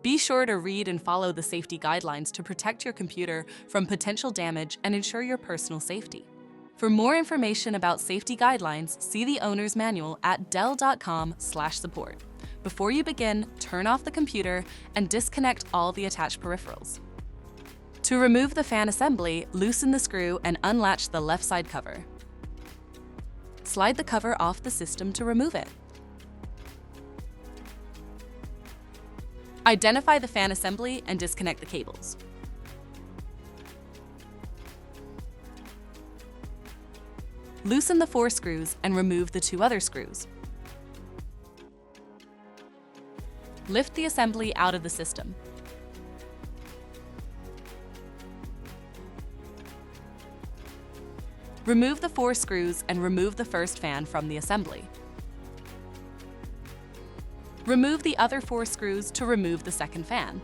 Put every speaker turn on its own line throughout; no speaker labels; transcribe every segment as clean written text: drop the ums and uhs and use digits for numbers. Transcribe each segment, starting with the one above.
Be sure to read and follow the safety guidelines to protect your computer from potential damage and ensure your personal safety. For more information about safety guidelines, see the owner's manual at dell.com/support. Before you begin, turn off the computer and disconnect all the attached peripherals. To remove the fan assembly, loosen the screw and unlatch the left side cover. Slide the cover off the system to remove it. Identify the fan assembly and disconnect the cables. Loosen the 4 screws and remove the 2 other screws. Lift the assembly out of the system. Remove the 4 screws and remove the first fan from the assembly. Remove the other 4 screws to remove the second fan.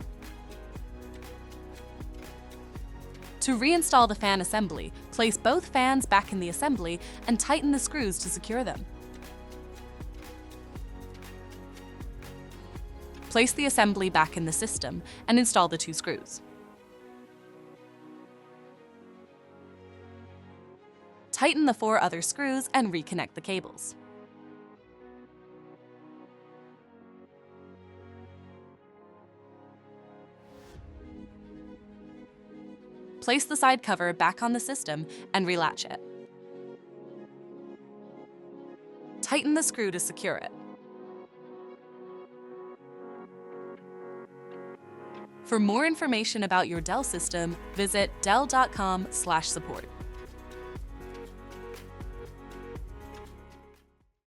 To reinstall the fan assembly, place both fans back in the assembly and tighten the screws to secure them. Place the assembly back in the system and install the 2 screws. Tighten the 4 other screws and reconnect the cables. Place the side cover back on the system and relatch it. Tighten the screw to secure it. For more information about your Dell system, visit dell.com/support.